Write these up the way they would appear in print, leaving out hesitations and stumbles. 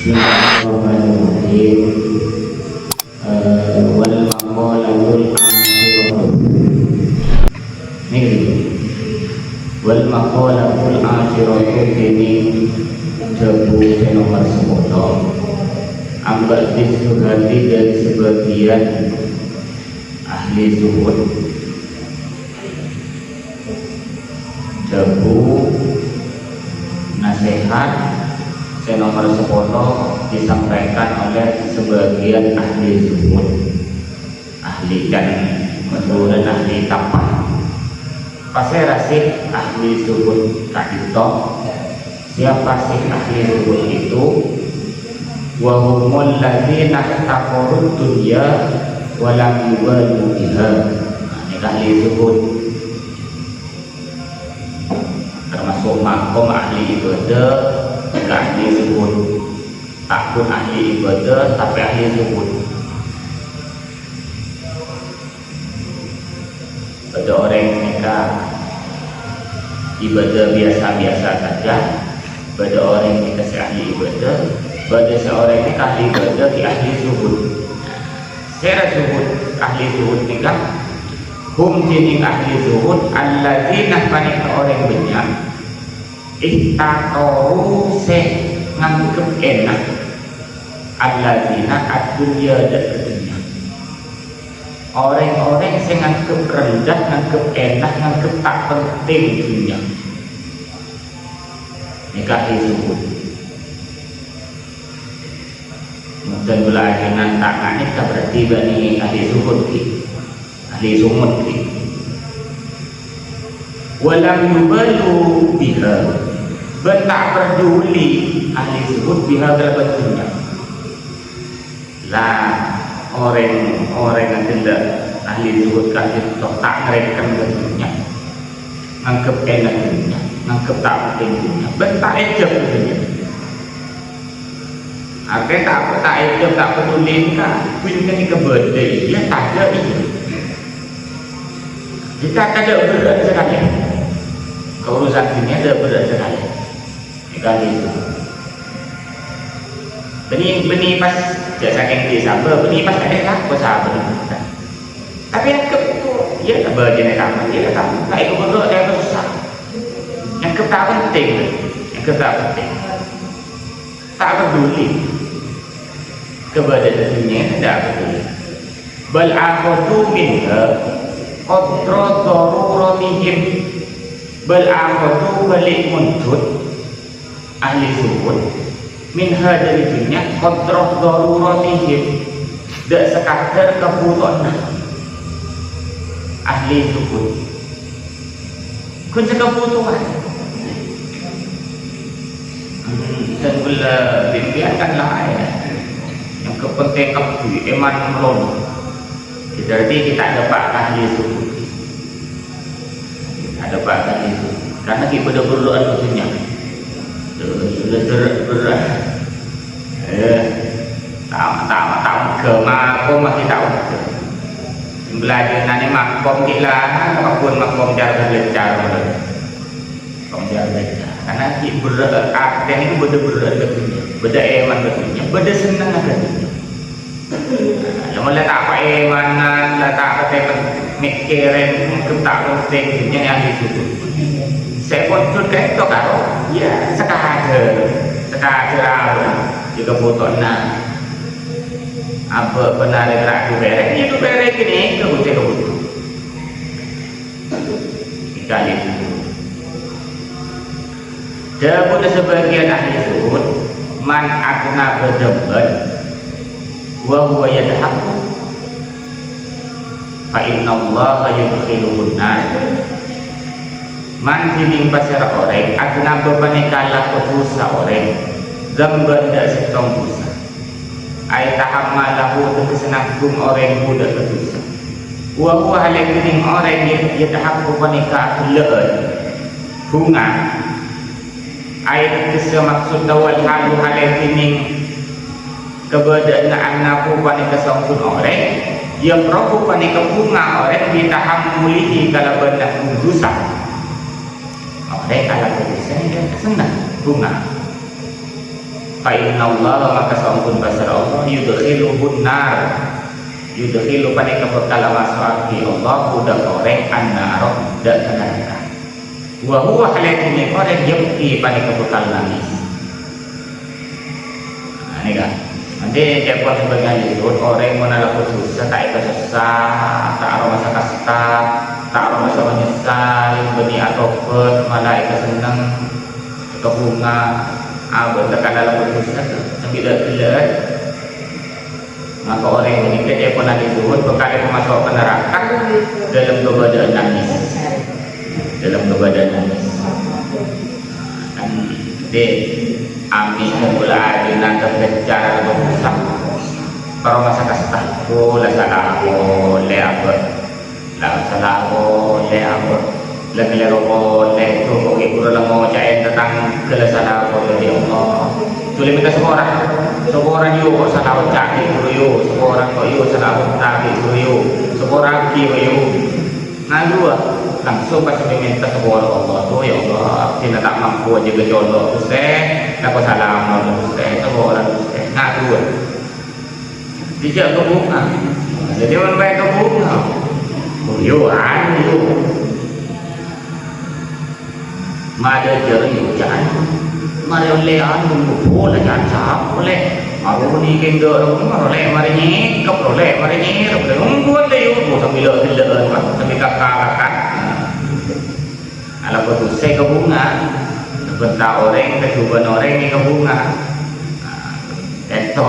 Bismillahirrahmanirrahim. Wal maqalatul akhirah. Ini wal maqalatul akhirah ini jabu nomor 10. Ambil disuhati dari sebagian ahli zuhud. Jabu nasihat nomor 10 disampaikan oleh sebagian ahli zuhud, ahli dan menurut ahli tapah. Pasai rasih ahli zuhud kadito. Siapa sih ahli zuhud itu? Wahumul ladzina taqarrud dunya wa lam yubalu biha. Ini ahli zuhud, termasuk makom ahli ibadah, ahli zuhud, tak pun ahli ibadah tapi ahli zuhud. Pada orang yang mereka ibadah biasa-biasa saja, pada orang yang dikasih ahli ibadah, pada seorang yang ahli ibadah di ahli zuhud. Saya zuhud, ahli zuhud nikah hum jenis ahli zuhud alladzina panik orang banyak ihtatoru se nganggep enak alladzina ad-dunya dan dunia. Orang-orang yang nganggep rendah, nganggep enak, nganggep tak penting dunia. Nikah zuhud. Dan belajaran tak nikah berarti bani ahli zuhud ki, ahli sumut ki. Walam yubalu biha, tak peduli ahli zuhud biha berbentuknya. Lah orang yang tidak ahli zuhud kasih tak ngerekam bentuknya, nganggep enak dunia, nganggep tak penting dunia, tak ejab dunia. Artinya tak ejab, tak peduli kan, punya ni kebedai, dia tak ada ini. Kita tak ada berat sekali. Urusan dunia ada berat sekali. Kali itu. Benih pas jasa kengki siapa, benih pas ada apa sahabat itu. Tapi yang ke itu, ya tak berjenis sama, dia tak tahu. Tak ikut berdoa dia susah. Yang ke tak penting, yang ke tak penting. Tak peduli. Kepada dunia tidak peduli. Bal akhadu minha qadra daruratihim. Bal akhadu balik muntut ahli zuhud minha dari dunia qadra daruratihim, dak sekadar kebutuhan ahli zuhud. Kunci kebutuhan dan bila dibiarkanlah ya yang kepentingan iman melon. Jadi kita dapat ahli zuhud, ada bahkan itu karena kita berdoa maksudnya sudah berat tak kema kau masih tahu belajar nanti makom kita maupun makom jalan belajar makom jalan belajar karena kita berat artinya itu berat betulnya beda eman betulnya beda senang betulnya. Yang tak apa emanan tak apa mikirin tak penting yang disuruh. Saya pun sudah itu kalau ya sekadar juga butuh apa benar gerak itu berek ini kebutuhan kali itu. Jawab sebagian ahli zuhud man akna berdebat wa huwa yadhaku fa inna allaha yudkhiluhun nar. Man tiling pasar orang akna bepanikala kebusa orang zamban dak setong busa ay tahammalahu kesenanggung orang budak kebusa wa huwa halakining orang yadhaku panika leun bunga ay kesemaksud dawal halu halakining keberadaan anakku panika sangkun orang yang rohu panika bunga orang ditahamulihi kalau benda dosa orang kalau dosa dia senang bunga fa innallaha maka sampun basar Allah yudkhiluhun nar yudkhilu panika bekal masuk Allah udah korek an-nar dan neraka wa huwa halatini korek yabki panika bekal nangis. Nah ini kan nanti siapa sebagai itu orang menala putus tak ikut susah tak aroma kasta tak aroma menyesal beni atau malah ikut senang ke bunga bertekan dalam putusnya sambil lihat maka orang ini dia pernah disebut berkali masuk ke neraka dalam keadaan nangis dan dia amin pula adinan terkejar berusaha para masa kastahku la salah boleh apa lagi boleh tu kok ibu lama cai tentang kelesalah boleh dia Allah boleh minta semua orang yo salah cak yo semua orang kok yo salah tak yo semua orang ki yo ngadu langsung pas minta semua Allah tu ya Allah tidak tak mampu aja gejolok tu aku salam semua orang ngadu dijak ke bunga jadi orang baik ke bunga yo mà đời chờ nhiều chạy mà đời lẹ ăn một phố là chán chán có lẹ mà bố đi kênh đỡ đúng mà nó lẹ mà đấy nhé cấp nó lẹ mà đấy nhé rồi đấy không muốn tiêu một thằng bị lợi mà thằng bị cắt là có tụt xe có bunga bên tàu ở đây cái chủ bên ở đây nghe có bunga itu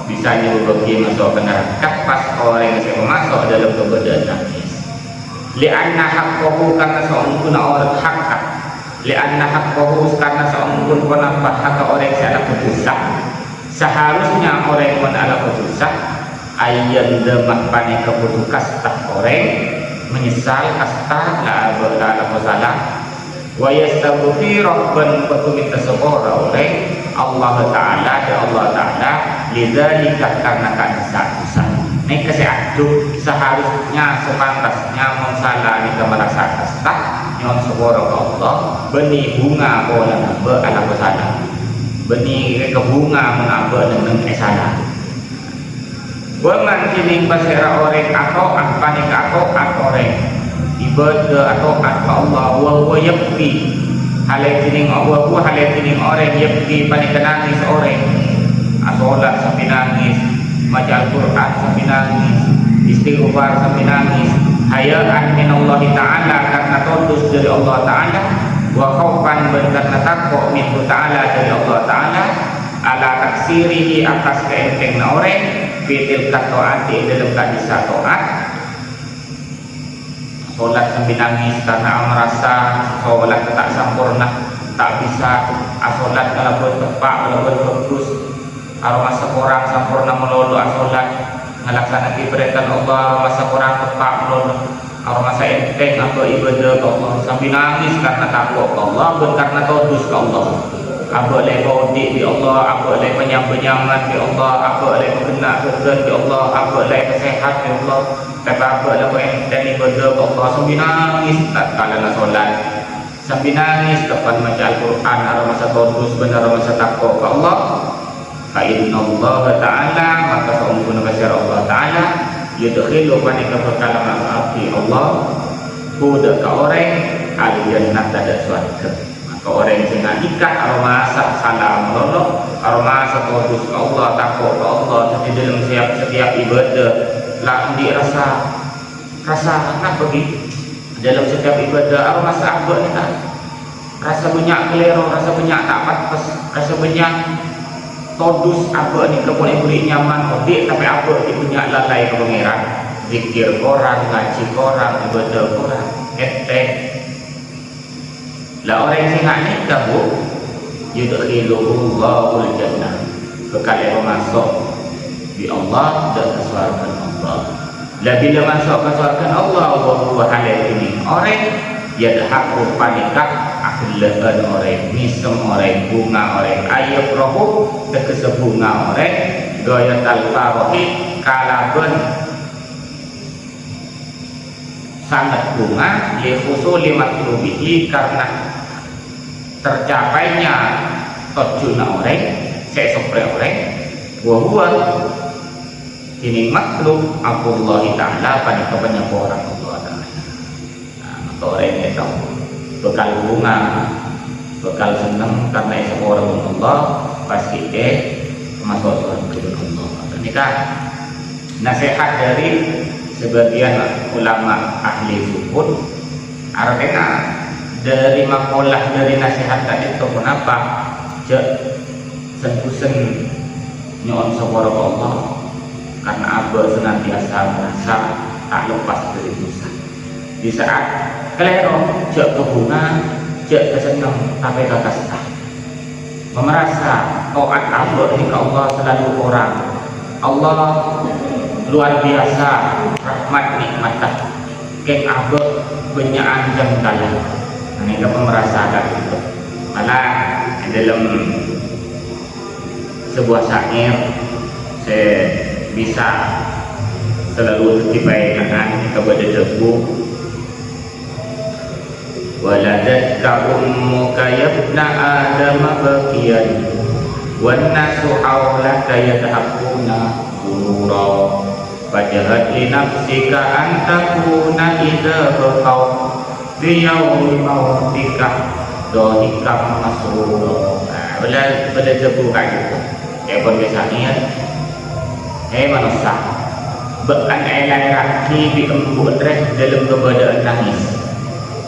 bisa nyuruh masuk ke neraka pas orang yang masuk dalam keberadaan nangis li'anna haqqahu karena seorang orang hak li'anna haqqahu karena seorang penampak hak orang yang ada berdosa seharusnya orang yang ada berdosa ayat demak panik kebutuh kastah orang menyesal kastah la bersalah wa yastaghfiru rabban minta sepura orang Allah Ta'ala lidzalika karena dosa ini kesehatan seharusnya sepantasnya mensalah jika merasa kastah nyon sepura Allah benih bunga bola ala bersalah benih ke bunga menaba dengan salah waman kining basira orang atau apa ni atau orang ibadah atau apa Allah wa yakfi halai tining Allah wa halai tining orang yakfi panik nangis orang asolat sampai nangis baca Al-Quran sampai nangis istighfar sampai nangis hayaan min Allah Ta'ala karena tundus dari Allah Ta'ala wa khaufan karena takut min Ta'ala dari Allah Ta'ala ala taksirihi atas keenteng orang fitil katoati dalam kadisa to'at solat sambil nangis karena merasa solat tak sempurna tak bisa solat kalau bertepak kalau berfokus aroma seorang sempurna melulu solat melaksanakan ibadah Allah masa orang tepak melulu aroma saya enteng apa ibadah Allah sambil nangis karena takut Allah bukan karena todus ke Allah apa oleh baudik di Allah apa oleh penyambat-penyambat di Allah apa oleh kena kesan di Allah apa oleh kesehat di Allah tapi apa oleh enteng ibadah ke Allah sambil nangis tak kala solat sambil nangis depan baca Al-Quran aroma masa todus benar masa takut ke Allah fa inna Allah Ta'ala maka sungguh nabi Allah Ta'ala yudkhilu panika berkalaman api Allah kuda ke orang ahli jannah ada surga maka orang yang ikat aroma salam Allah aroma todus ke Allah takut ke Allah jadi dalam setiap ibadah lah dirasa apa begitu dalam setiap ibadah aroma sahabat kita rasa banyak keliru rasa banyak tak pantas rasa banyak todus apa ni boleh nyaman odik tapi apa dia punya lalai ke pangeran zikir korang ngaji korang ibadah korang lah orang yang singat ni kamu yudkhilullahul jannah bekal yang masuk di Allah dan kesuarakan Allah lah bila masuk kesuarakan Allah wa halal ini orang yadhaku panikah akhilan orang misem orang bunga orang ayat rohu tekesa bunga orang gaya talfarohi kalaban sangat bunga lihusul matlubihi karena tercapainya tujuan orang saya sopre orang buah ini makhluk Allah Ta'ala pada kebanyakan orang Allah Ta'ala. Maka orang ini tahu bekal bunga, bekal senang karena itu orang Allah pasti masuk surga Allah. Ini kan nasihat dari sebagian ulama ahli sukun. Artinya dari makalah dari nasihat tadi itu kenapa sentusen nyon sabara Allah karena Abah senantiasa merasa tak lepas dari dosa. Di saat kelero jak kebunga jak kesenang tapi kata setah merasa taat Abah ini ke Allah selalu orang Allah luar biasa rahmat nikmatah keng Abah benyaan jam kalah. Ini kita merasakan itu. Malah dalam sebuah syair saya bisa selalu tertibakan kepada debu. Waladatka ummuka yabna Adam baqiyan wan nasu hawlaka yadhakuna surura fajahad li nafsika an takuna idza baqaw bi yaumi mautika dohikam masrura. Bila debu kayu pun biasanya manusia bekan elai raki di embut dalam keberadaan nangis.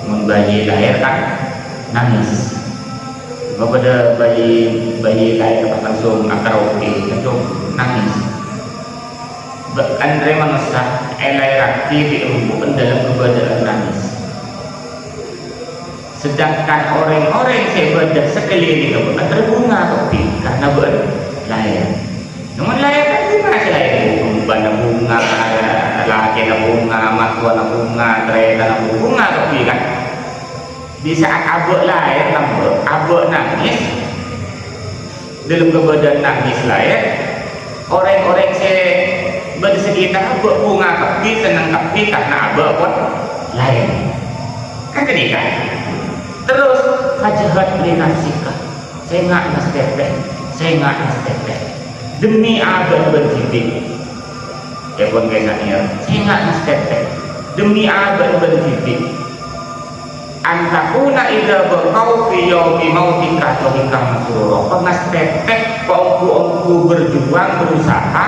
Bayi lahir kan nangis. Kepada bayi lahir langsung akar roti itu nangis. Bekan manusia elai raki di embut dalam keberadaan nangis. Sedangkan orang-orang sebenarnya sekeliling itu terbunga tapi karena berlahir. Namun lahir kan bunga selain bunga bunga, laki bunga, matua bunga, kereta bunga tapi kan. Di saat abah lahir, abah nangis dalam keberadaan nangis lahir. Orang-orang bersekitar abah bunga tapi senang tapi karena abah pun lahir. Kan ketika terus hajahat li nafsika saya nggak nastepek demi abad berjidik ya pun kaisannya saya nggak nastepek demi abad berjidik antakuna idza baqau fi yaumi mautika tuhikam masrura nastepek pongku berjuang berusaha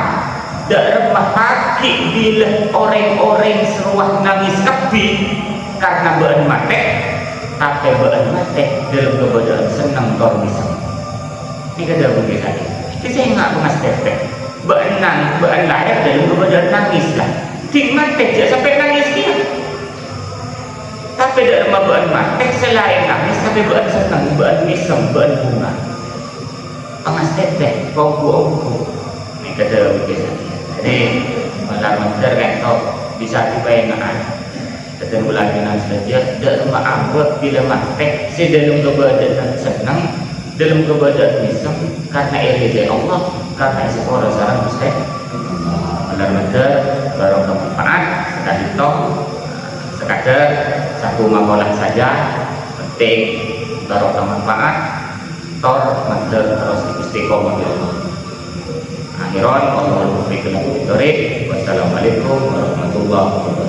dak remah hati bila orang-orang seruah nangis kepi karena beun mate tapi beun mate dalam keberadaan senang kau bisa. Ini kada begitu tadi. Jadi saya enggak pernah stepek. Beun lahir dalam keberadaan nangis lah. Ting mate je sampai nangis dia. Tapi dalam beun mate selain nangis tapi beun senang, beun misem, beun bunga. Pernah stepek kau buku. Ini kada begitu tadi. Jadi malam terkait bisa dibayangkan. Dan ulangan saja dalam abad bila mati si dalam keberadaan senang dalam keberadaan misal karena ilmu Allah karena isi orang sarang mesti benar-benar baru bermanfaat sekali itu sekadar satu makalah saja penting baru bermanfaat tor mandir terus istiqomah di Allah. Akhiran Allahul muwaffiq ila aqwamit thoriq. Wassalamualaikum warahmatullahi wabarakatuh.